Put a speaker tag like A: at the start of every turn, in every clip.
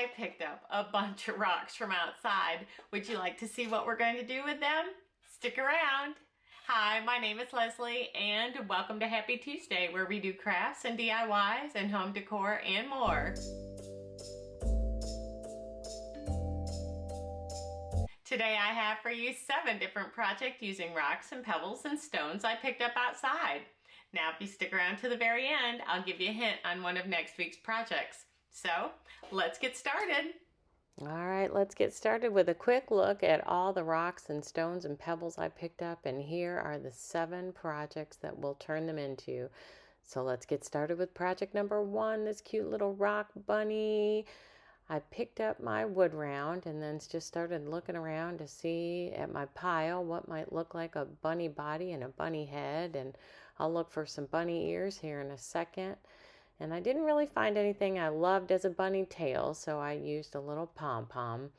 A: I picked up a bunch of rocks from outside. Would you like to see what we're going to do with them? Stick around. Hi, my name is Leslie and welcome to Happy Tuesday, where we do crafts and DIYs and home decor and more. Today I have for you 7 different projects using rocks and pebbles and stones I picked up outside. Now if you stick around to the very end, I'll give you a hint on one of next week's projects. So let's get started.
B: All right, let's get started with a quick look at all the rocks and stones and pebbles I picked up, and here are the 7 projects that we'll turn them into. So let's get started with project number 1, this cute little rock bunny. I picked up my wood round and then just started looking around to see at my pile what might look like a bunny body and a bunny head, and I'll look for some bunny ears here in a second. And I didn't really find anything I loved as a bunny tail, so I used a little pom-pom.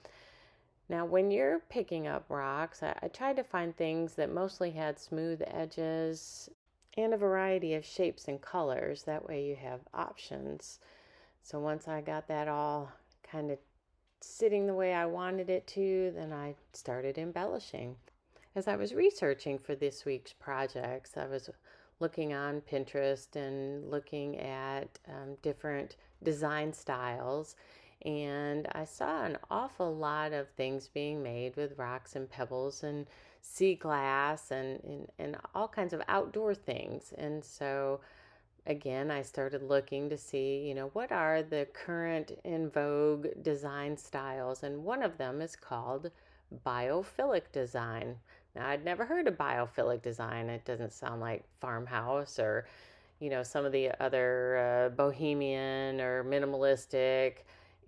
B: Now, when you're picking up rocks, I tried to find things that mostly had smooth edges and a variety of shapes and colors. That way you have options. So once I got that all kind of sitting the way I wanted it to, then I started embellishing. As I was researching for this week's projects, I was looking on Pinterest and looking at different design styles, and I saw an awful lot of things being made with rocks and pebbles and sea glass and all kinds of outdoor things. And so again, I started looking to see, what are the current in vogue design styles, and one of them is called biophilic design. Now, I'd never heard of biophilic design. It doesn't sound like farmhouse or, some of the other bohemian or minimalistic.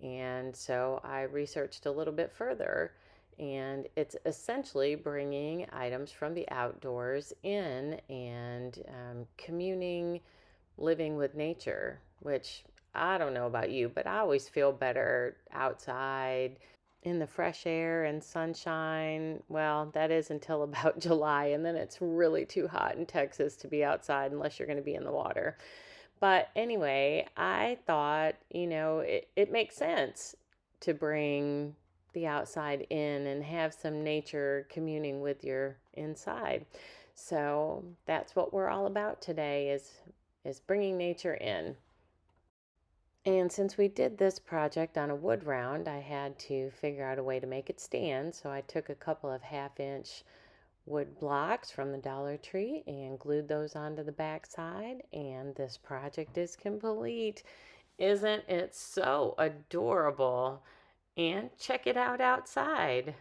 B: And so I researched a little bit further, and it's essentially bringing items from the outdoors in and communing, living with nature, which I don't know about you, but I always feel better outside in the fresh air and sunshine. Well, that is until about July, and then it's really too hot in Texas to be outside unless you're going to be in the water. But anyway, I thought, it makes sense to bring the outside in and have some nature communing with your inside. So that's what we're all about today is bringing nature in. And since we did this project on a wood round, I had to figure out a way to make it stand. So I took a couple of 1/2-inch wood blocks from the Dollar Tree and glued those onto the back side. And this project is complete. Isn't it so adorable? And check it out outside.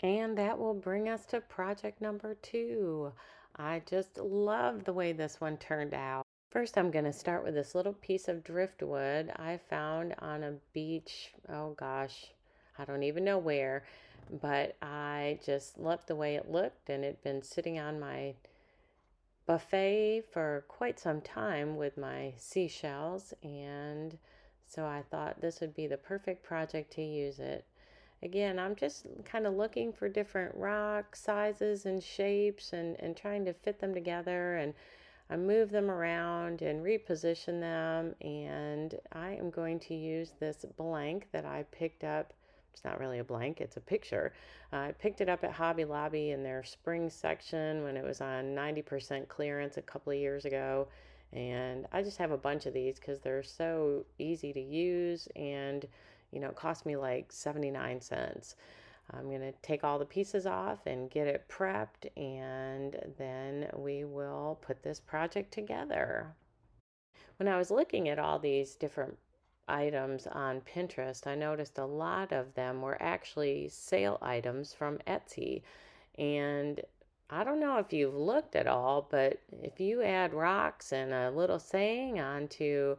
B: And that will bring us to project number 2. I just love the way this one turned out. First, I'm going to start with this little piece of driftwood I found on a beach. Oh gosh, I don't even know where, but I just loved the way it looked, and it'd been sitting on my buffet for quite some time with my seashells, and so I thought this would be the perfect project to use it. Again, I'm just kind of looking for different rock sizes and shapes and trying to fit them together, and I move them around and reposition them, and I am going to use this blank that I picked up. It's not really a blank, it's a picture. I picked it up at Hobby Lobby in their spring section when it was on 90% clearance a couple of years ago. And I just have a bunch of these because they're so easy to use, and it cost me like 79 cents. I'm going to take all the pieces off and get it prepped, and then we will put this project together. When I was looking at all these different items on Pinterest, I noticed a lot of them were actually sale items from Etsy. And I don't know if you've looked at all, but if you add rocks and a little saying onto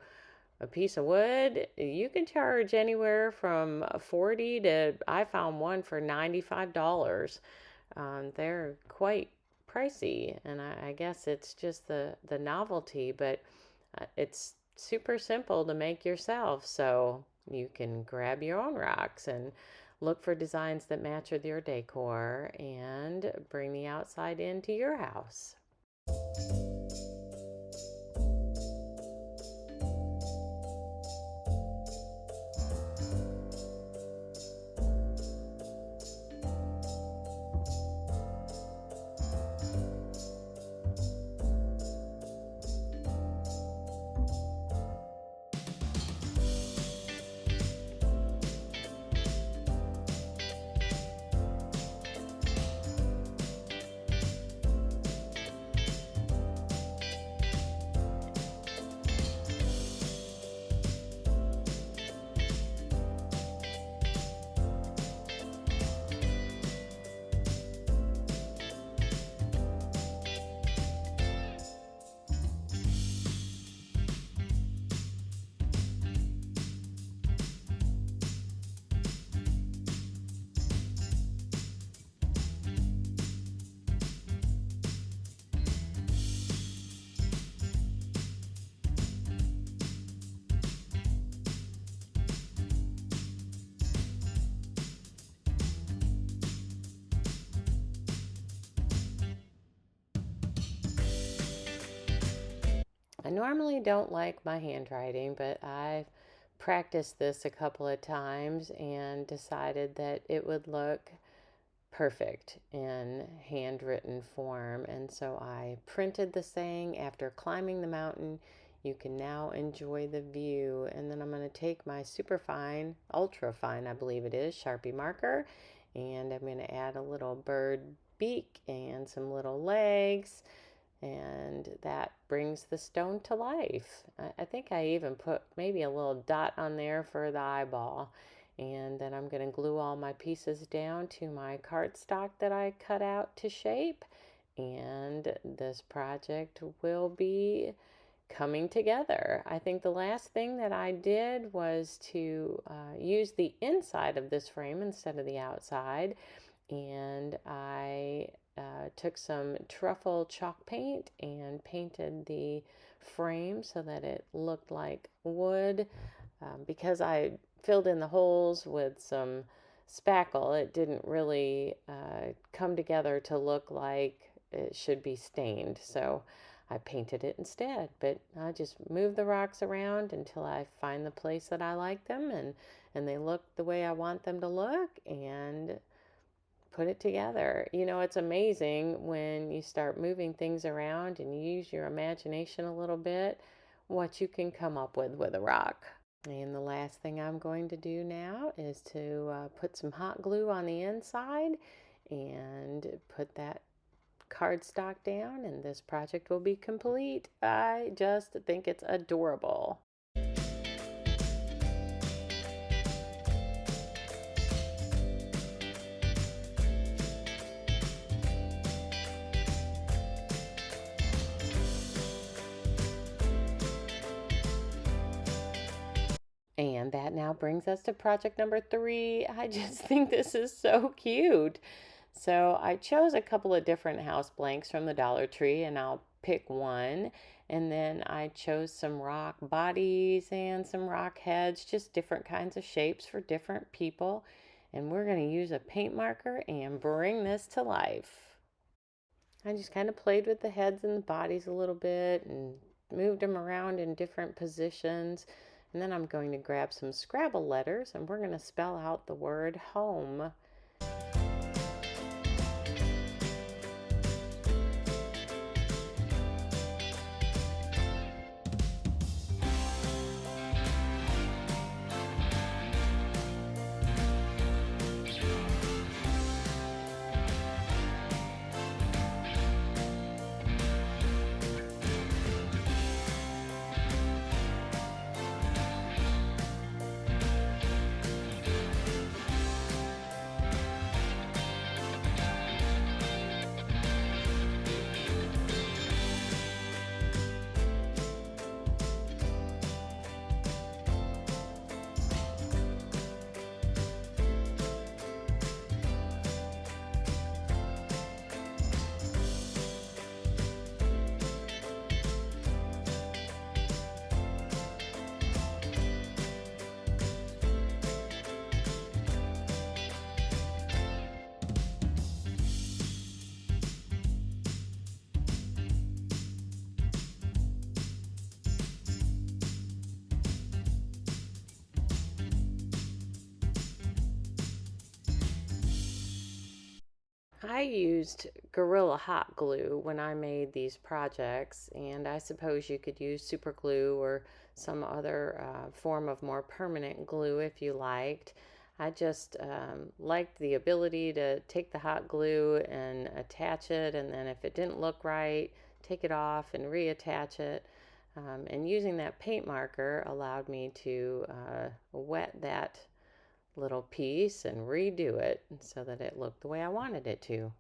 B: a piece of wood, you can charge anywhere from 40 to, I found one for $95. They're quite pricey, and I guess it's just the novelty, but it's super simple to make yourself. So you can grab your own rocks and look for designs that match with your decor and bring the outside into your house. I normally don't like my handwriting, but I've practiced this a couple of times and decided that it would look perfect in handwritten form. And so I printed the saying, "After climbing the mountain, you can now enjoy the view." And then I'm going to take my super fine, ultra fine, I believe it is, Sharpie marker, and I'm going to add a little bird beak and some little legs, and that brings the stone to life. I think I even put maybe a little dot on there for the eyeball. And then I'm going to glue all my pieces down to my cardstock that I cut out to shape. And this project will be coming together. I think the last thing that I did was to use the inside of this frame instead of the outside. And I took some truffle chalk paint and painted the frame so that it looked like wood. Because I filled in the holes with some spackle, it didn't really come together to look like it should be stained. So I painted it instead. But I just move the rocks around until I find the place that I like them, and they look the way I want them to look, and put it together. You know, it's amazing when you start moving things around and you use your imagination a little bit, what you can come up with a rock. And the last thing I'm going to do now is to put some hot glue on the inside and put that cardstock down, and this project will be complete. I just think it's adorable. And that now brings us to project number 3. I just think this is so cute. So I chose a couple of different house blanks from the Dollar Tree, and I'll pick one. And then I chose some rock bodies and some rock heads, just different kinds of shapes for different people. And we're going to use a paint marker and bring this to life. I just kind of played with the heads and the bodies a little bit and moved them around in different positions. And then I'm going to grab some Scrabble letters, and we're going to spell out the word home. I used Gorilla Hot Glue when I made these projects, and I suppose you could use super glue or some other form of more permanent glue if you liked. I just liked the ability to take the hot glue and attach it, and then if it didn't look right, take it off and reattach it. And using that paint marker allowed me to wet that little piece and redo it so that it looked the way I wanted it to.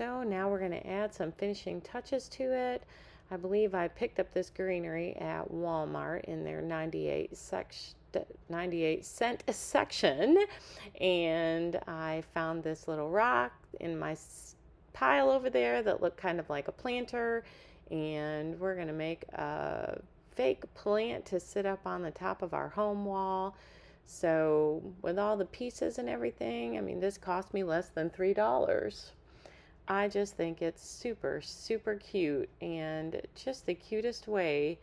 B: So now we're going to add some finishing touches to it. I believe I picked up this greenery at Walmart in their 98 cent section, and I found this little rock in my pile over there that looked kind of like a planter, and we're going to make a fake plant to sit up on the top of our home wall. So with all the pieces and everything, I mean, this cost me less than $3. I just think it's super, super cute and just the cutest way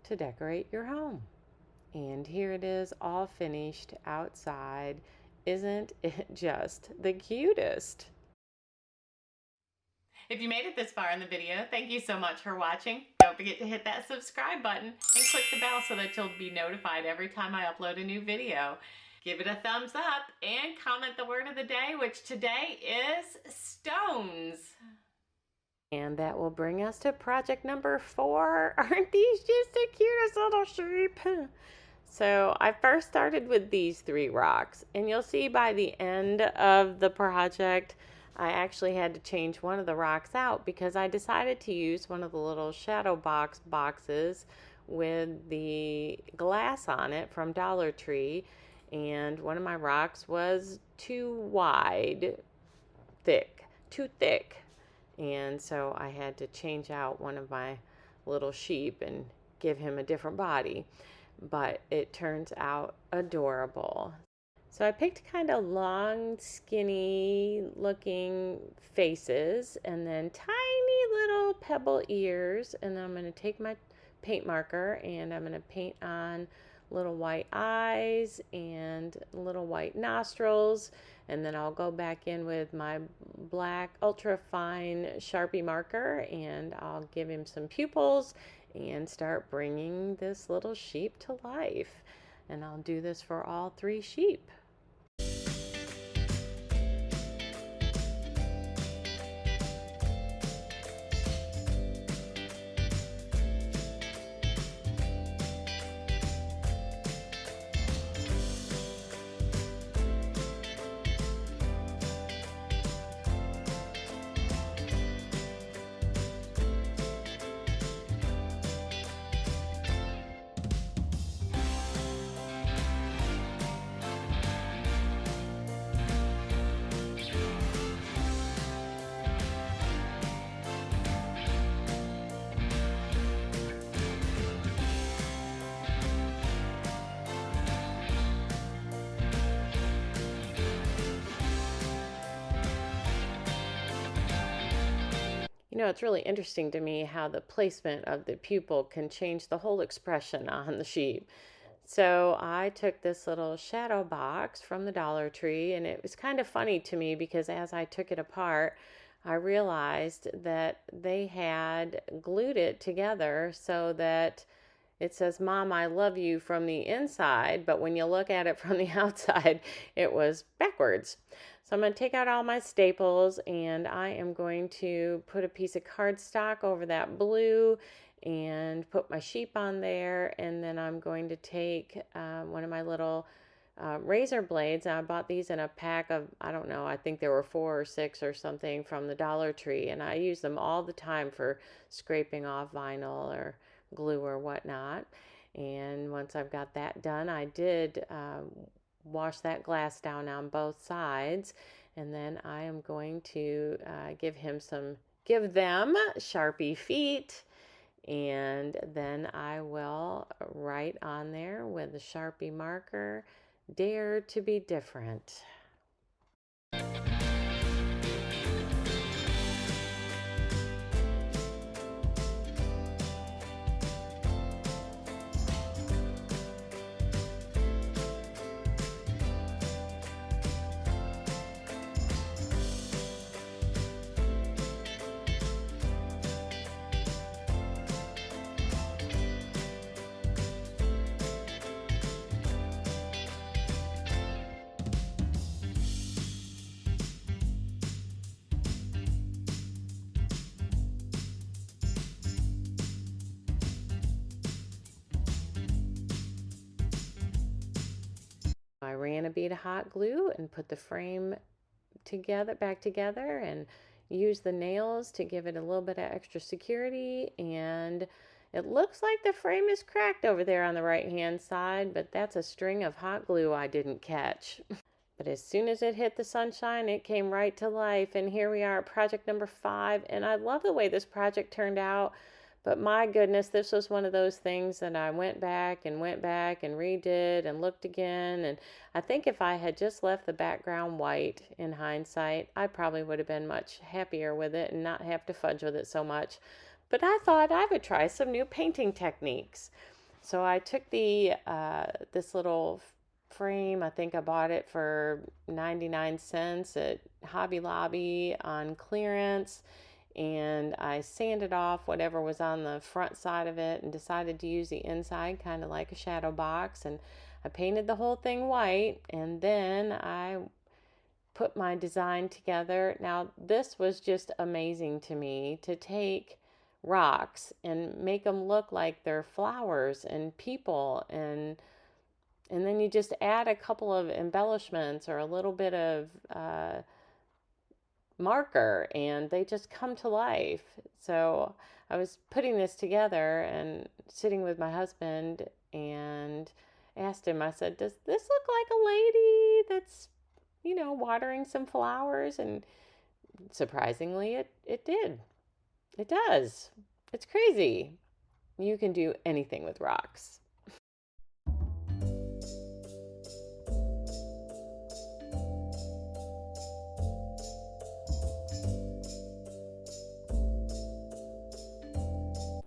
B: to decorate your home. And here it is, all finished outside. Isn't it just the cutest?
A: If you made it this far in the video, thank you so much for watching. Don't forget to hit that subscribe button and click the bell so that you'll be notified every time I upload a new video. Give it a thumbs up and comment the word of the day, which today is stones.
B: And that will bring us to project number 4. Aren't these just the cutest little sheep? So I first started with these 3 rocks, and you'll see by the end of the project I actually had to change one of the rocks out because I decided to use one of the little shadow boxes with the glass on it from Dollar Tree, and one of my rocks was too thick, and so I had to change out one of my little sheep and give him a different body, but it turns out adorable. So I picked kind of long, skinny looking faces and then tiny little pebble ears, and then I'm going to take my paint marker and I'm going to paint on little white eyes and little white nostrils, and then I'll go back in with my black ultra fine Sharpie marker and I'll give him some pupils and start bringing this little sheep to life. And I'll do this for all 3 sheep. You know, it's really interesting to me how the placement of the pupil can change the whole expression on the sheep. So I took this little shadow box from the Dollar Tree, and it was kind of funny to me because as I took it apart, I realized that they had glued it together so that it says, "Mom, I love you" from the inside, but when you look at it from the outside, it was backwards. So I'm going to take out all my staples and I am going to put a piece of cardstock over that blue and put my sheep on there, and then I'm going to take one of my little razor blades. I bought these in a pack of, I don't know, I think there were 4 or 6 or something from the Dollar Tree, and I use them all the time for scraping off vinyl or glue or whatnot. And once I've got that done, I did wash that glass down on both sides, and then I am going to give them Sharpie feet, and then I will write on there with a Sharpie marker, "Dare to be different." I ran a bead of hot glue and put the frame back together, and use the nails to give it a little bit of extra security. And it looks like the frame is cracked over there on the right hand side, but that's a string of hot glue I didn't catch. But as soon as it hit the sunshine, it came right to life. And here we are at project number 5. And I love the way this project turned out. But my goodness, this was one of those things that I went back and redid and looked again. And I think if I had just left the background white in hindsight, I probably would have been much happier with it and not have to fudge with it so much. But I thought I would try some new painting techniques. So I took this little frame. I think I bought it for 99 cents at Hobby Lobby on clearance, and I sanded off whatever was on the front side of it and decided to use the inside kind of like a shadow box, and I painted the whole thing white, and then I put my design together. Now this was just amazing to me, to take rocks and make them look like they're flowers and people, and then you just add a couple of embellishments or a little bit of marker, and they just come to life. So I was putting this together and sitting with my husband and asked him, I said, does this look like a lady that's, watering some flowers? And surprisingly, it did. It does. It's crazy. You can do anything with rocks.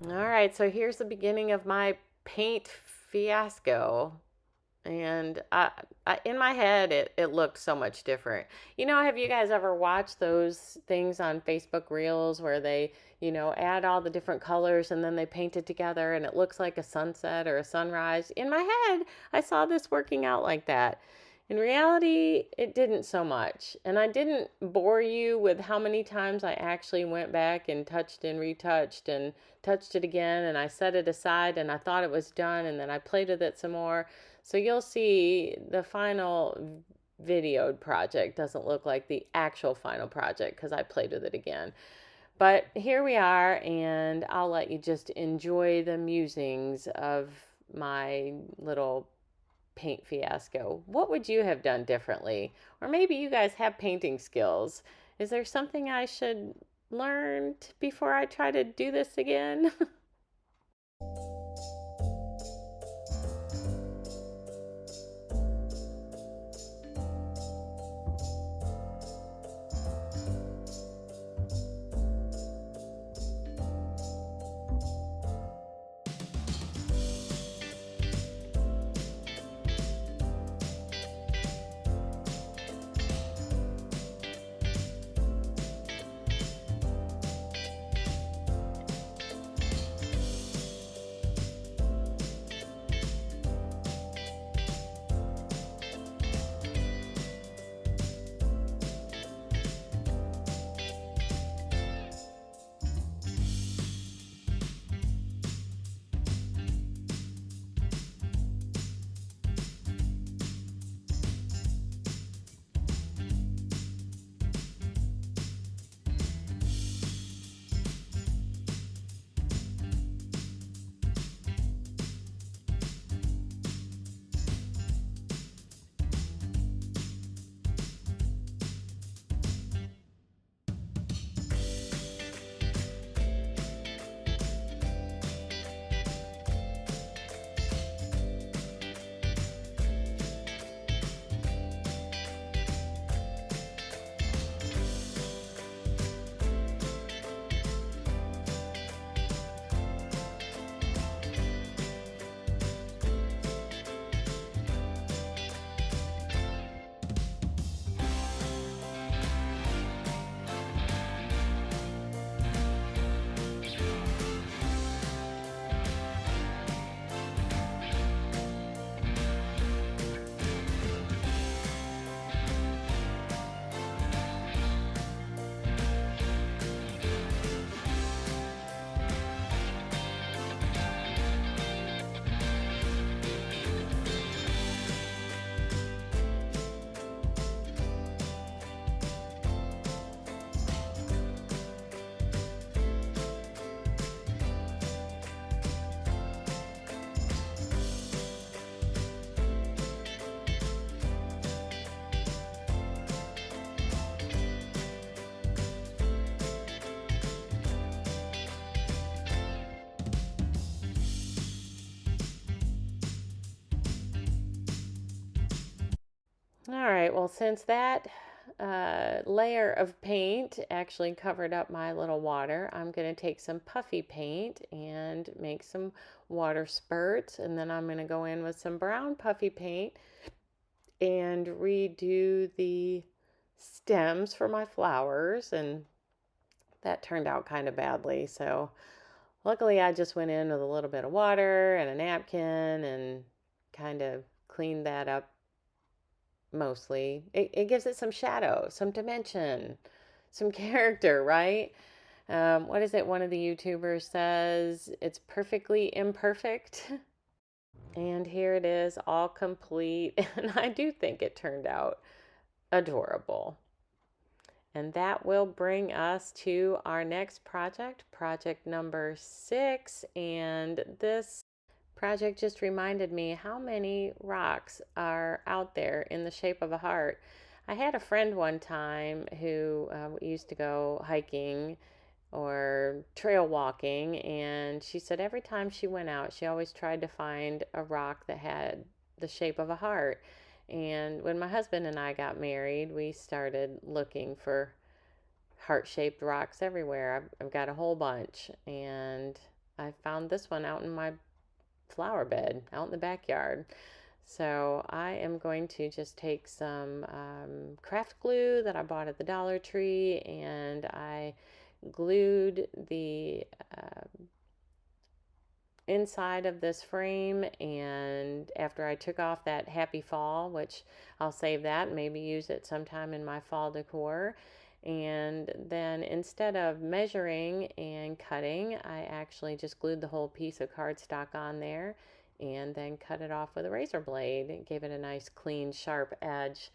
B: All right, so here's the beginning of my paint fiasco. And in my head, it looked so much different. Have you guys ever watched those things on Facebook Reels where they, add all the different colors and then they paint it together and it looks like a sunset or a sunrise? In my head, I saw this working out like that. In reality, it didn't so much. And I didn't bore you with how many times I actually went back and touched and retouched and touched it again, and I set it aside and I thought it was done, and then I played with it some more. So you'll see the final videoed project doesn't look like the actual final project because I played with it again. But here we are, and I'll let you just enjoy the musings of my little paint fiasco. What would you have done differently? Or maybe you guys have painting skills. Is there something I should learn before I try to do this again? All right, well, since that layer of paint actually covered up my little water, I'm going to take some puffy paint and make some water spurts, and then I'm going to go in with some brown puffy paint and redo the stems for my flowers, and that turned out kind of badly. So luckily I just went in with a little bit of water and a napkin and kind of cleaned that up mostly. It gives it some shadow, some dimension, some character, right? What is it? One of the YouTubers says it's perfectly imperfect. And here it is, all complete. And I do think it turned out adorable. And that will bring us to our next project, project number 6. And this project just reminded me how many rocks are out there in the shape of a heart. I had a friend one time who used to go hiking or trail walking, and she said every time she went out, she always tried to find a rock that had the shape of a heart. And when my husband and I got married, we started looking for heart shaped rocks everywhere. I've got a whole bunch, and I found this one out in my flower bed out in the backyard. So I am going to just take some craft glue that I bought at the Dollar Tree, and I glued the inside of this frame. And after I took off that happy fall, which I'll save that and maybe use it sometime in my fall decor, and then instead of measuring and cutting, I actually just glued the whole piece of cardstock on there and then cut it off with a razor blade. It gave it a nice clean sharp edge.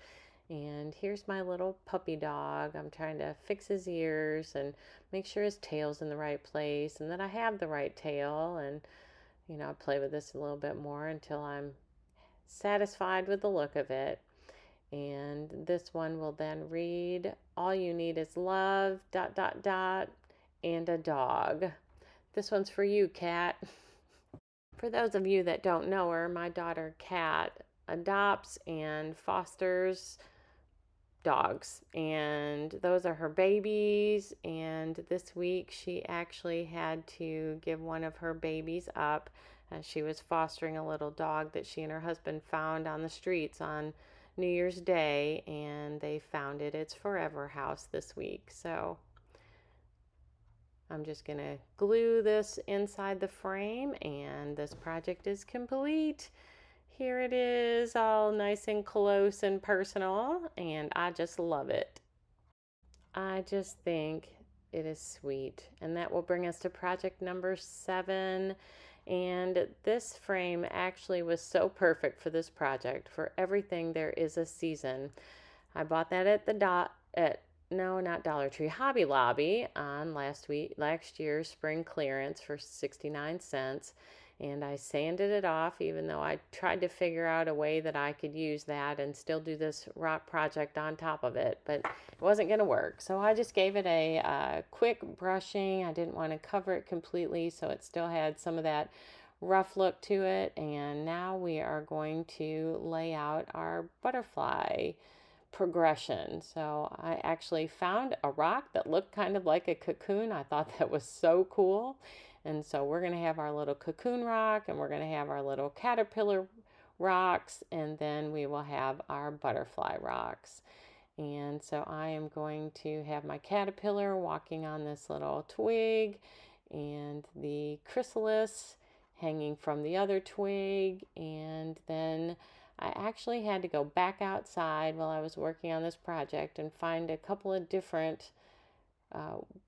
B: And here's my little puppy dog. I'm trying to fix his ears and make sure his tail's in the right place and that I have the right tail. And I'll play with this a little bit more until I'm satisfied with the look of it. And this one will then read, all you need is love, dot, dot, dot, and a dog. This one's for you, Kat. For those of you that don't know her, my daughter, Kat, adopts and fosters dogs, and those are her babies. And this week she actually had to give one of her babies up as she was fostering a little dog that she and her husband found on the streets on New Year's Day, and they found its forever house this week. So I'm just going to glue this inside the frame, and this project is complete. Here it is, all nice and close and personal, and I just love it. I just think it is sweet. And that will bring us to project number 7. And this frame actually was so perfect for this project. For everything, there is a season. I bought that at the no, not Dollar Tree, Hobby Lobby on last year's spring clearance for 69 cents. And I sanded it off, even though I tried to figure out a way that I could use that and still do this rock project on top of it, but it wasn't going to work. So I just gave it a quick brushing. I didn't want to cover it completely, so it still had some of that rough look to it. And now we are going to lay out our butterfly progression. So I actually found a rock that looked kind of like a cocoon. I thought that was so cool. And so we're going to have our little cocoon rock, and we're going to have our little caterpillar rocks, and then we will have our butterfly rocks. And so I am going to have my caterpillar walking on this little twig, and the chrysalis hanging from the other twig. And then I actually had to go back outside while I was working on this project and find a couple of different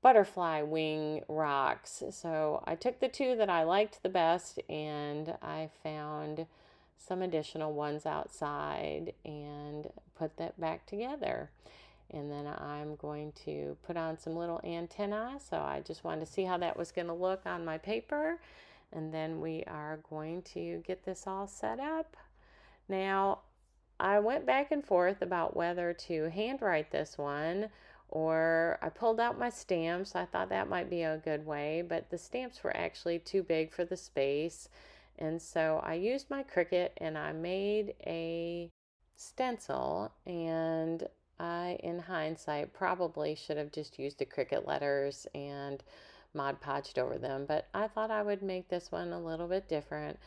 B: butterfly wing rocks. So I took the two that I liked the best, and I found some additional ones outside and put that back together. And then I'm going to put on some little antennae. So I just wanted to see how that was going to look on my paper. And then we are going to get this all set up. Now, I went back and forth about whether to handwrite this one, or I pulled out my stamps. I thought that might be a good way, but the stamps were actually too big for the space. And so I used my Cricut, and I made a stencil, and I, in hindsight, probably should have just used the Cricut letters and Mod Podged over them, but I thought I would make this one a little bit different.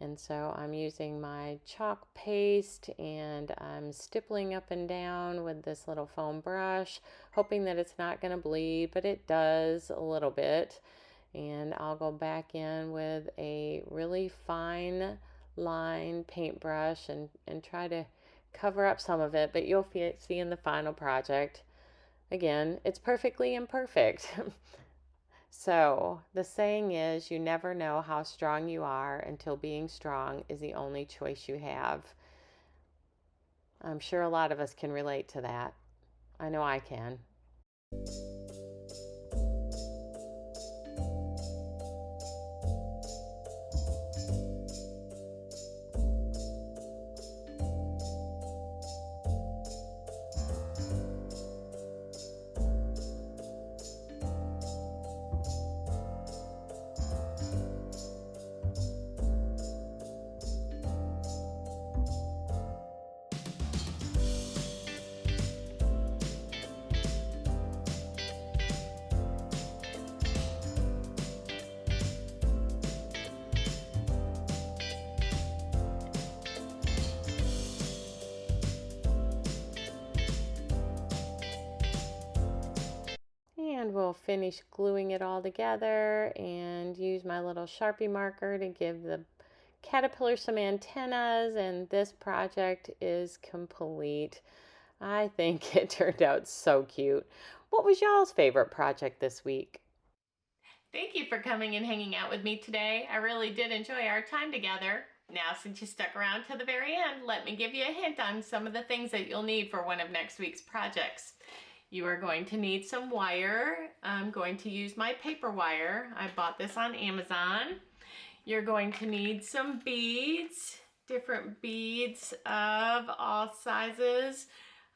B: And so I'm using my chalk paste and I'm stippling up and down with this little foam brush, hoping that it's not going to bleed, but it does a little bit. And I'll go back in with a really fine line paintbrush and try to cover up some of it, but you'll see in the final project. Again, it's perfectly imperfect. So, the saying is, you never know how strong you are until being strong is the only choice you have. I'm sure a lot of us can relate to that. I know I can. And we'll finish gluing it all together and use my little Sharpie marker to give the caterpillar some antennas, and this project is complete. I think it turned out so cute. What was y'all's favorite project this week?
A: Thank you for coming and hanging out with me today. I really did enjoy our time together. Now, since you stuck around to the very end, let me give you a hint on some of the things that you'll need for one of next week's projects. You are going to need some wire. I'm going to use my paper wire. I bought this on Amazon. You're going to need some beads, different beads of all sizes.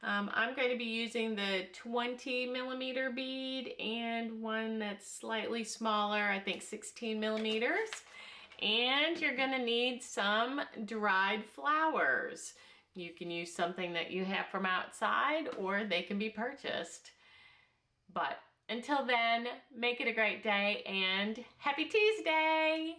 A: I'm going to be using the 20 millimeter bead and one that's slightly smaller, I think 16 millimeters. And you're going to need some dried flowers. You can use something that you have from outside or they can be purchased. But until then, make it a great day and happy Tuesday!